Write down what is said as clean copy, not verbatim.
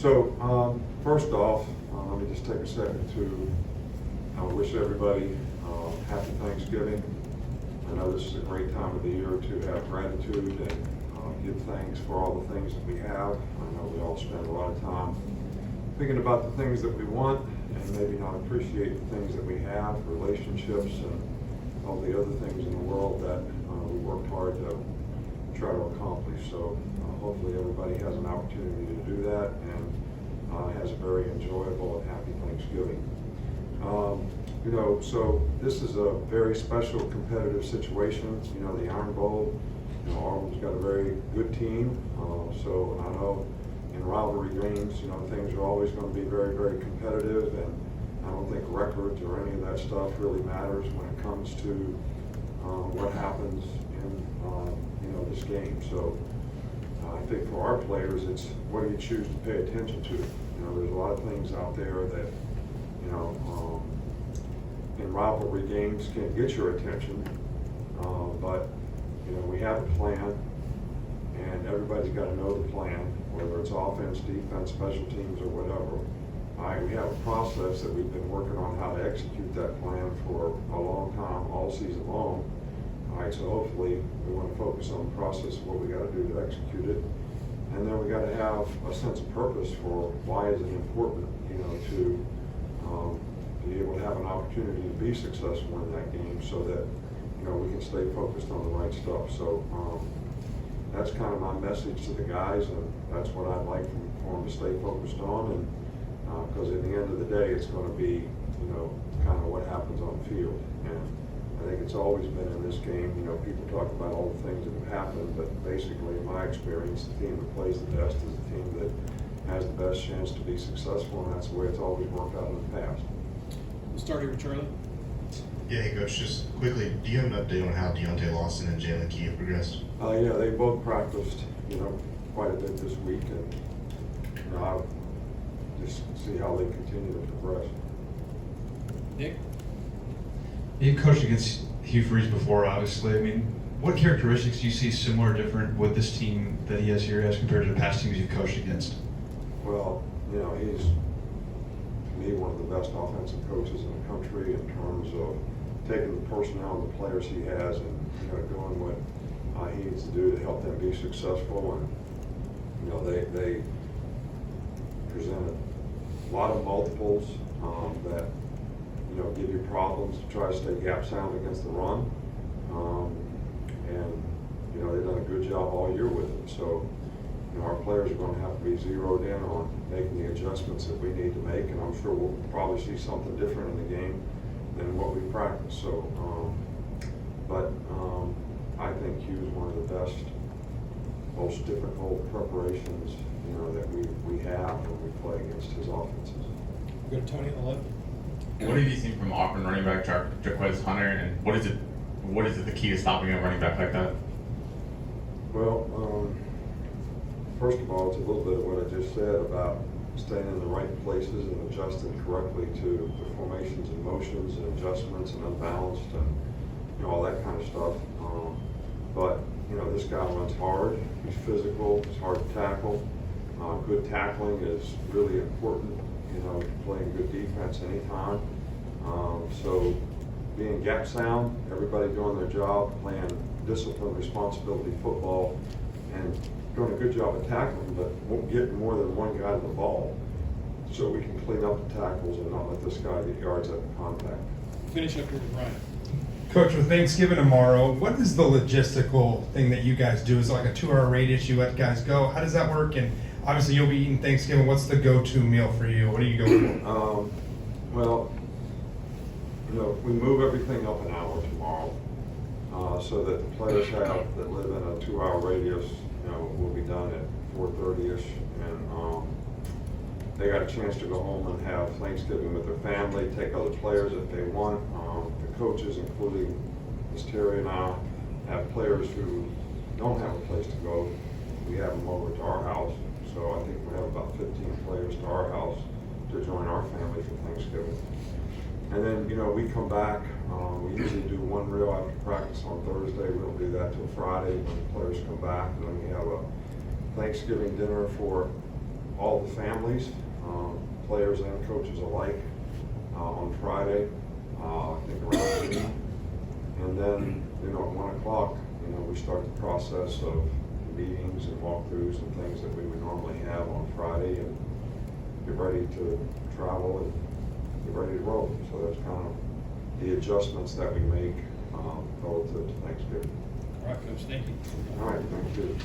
So, first off, let me just take a second to wish everybody happy Thanksgiving. I know this is a great time of the year to have gratitude and give thanks for all the things that we have. I know we all spend a lot of time thinking about the things that we want and maybe not appreciate the things that we have, relationships and all the other things in the world that we worked hard to try to accomplish. So hopefully everybody has an opportunity to do that and has a very enjoyable and happy Thanksgiving. So this is a very special competitive situation. The Iron Bowl, Auburn's got a very good team. So I know in rivalry games, things are always going to be very, very competitive, and I don't think records or any of that stuff really matters when it comes to what happens in this game. So I think for our players, it's what do you choose to pay attention to? There's a lot of things out there that in rivalry games can get your attention, but we have a plan, and everybody's got to know the plan, whether it's offense, defense, special teams, or whatever. We have a process that we've been working on how to execute that plan for a long time, all season long. So hopefully we want to focus on the process of what we got to do to execute it, and then we got to have a sense of purpose for why is it important, to be able to have an opportunity to be successful in that game, so that we can stay focused on the right stuff. So that's kind of my message to the guys, and that's what I'd like for them to stay focused on. And because at the end of the day, it's going to be kind of what happens on the field. And I think it's always been in this game. People talk about all the things that have happened, but basically, in my experience, the team that plays the best is the team that has the best chance to be successful, and that's the way it's always worked out in the past. We'll start here with Charlie. Yeah, hey Coach, just quickly, do you have an update on how Deontay Lawson and Jalen Key have progressed? Yeah, they both practiced, quite a bit this week, and I'll just see how they continue to progress. Nick? You've coached against Hugh Freeze before, obviously. I mean, what characteristics do you see similar or different with this team that he has here as compared to the past teams you've coached against? Well, he's, to me, one of the best offensive coaches in the country in terms of taking the personnel and the players he has and, doing what he needs to do to help them be successful. And, they presented a lot of multiples that, give you problems to try to stay gap sound against the run. And, they've done a good job all year with it. So, our players are going to have to be zeroed in on making the adjustments that we need to make, and I'm sure we'll probably see something different in the game than what we practice. So, I think Hugh's one of the best, most difficult preparations, that we have when we play against his offenses. We'll go to Tony on the left. What have you seen from Auburn running back Jaquez Hunter, and what is it the key to stopping a running back like that? Well, first of all, it's a little bit of what I just said about staying in the right places and adjusting correctly to the formations and motions and adjustments and unbalanced and all that kind of stuff. But this guy runs hard. He's physical. He's hard to tackle. Good tackling is really important. Playing good defense anytime. So being gap sound, everybody doing their job, playing disciplined responsibility football, and doing a good job of tackling, but won't get more than one guy to the ball, so we can clean up the tackles and not let this guy get yards after contact. Finish up here with Brian. Coach, with Thanksgiving tomorrow, what is the logistical thing that you guys do? Is it like a 2-hour radius you let guys go? How does that work? And obviously you'll be eating Thanksgiving. What's the go-to meal for you? What do you go for? Well, we move everything up an hour tomorrow, so that the players that live in a 2-hour radius, will be done at 4:30ish, and they got a chance to go home and have Thanksgiving with their family, take other players if they want. The coaches, including Ms. Terry and I, have players who don't have a place to go. We have them over to our house, so I think we have about 15 players to our house to join our family for Thanksgiving. And then, we come back. We usually do one drill after practice on Thursday. We don't do that till Friday when the players come back. And then we have a Thanksgiving dinner for all the families, players and coaches alike, on Friday, I think around 8. And then, at 1 o'clock, we start the process of meetings and walkthroughs and things that we would normally have on Friday, and get ready to travel and get ready to roll. So that's kind of the adjustments that we make relative to Thanksgiving. All right, Coach, thank you. All right, thank you.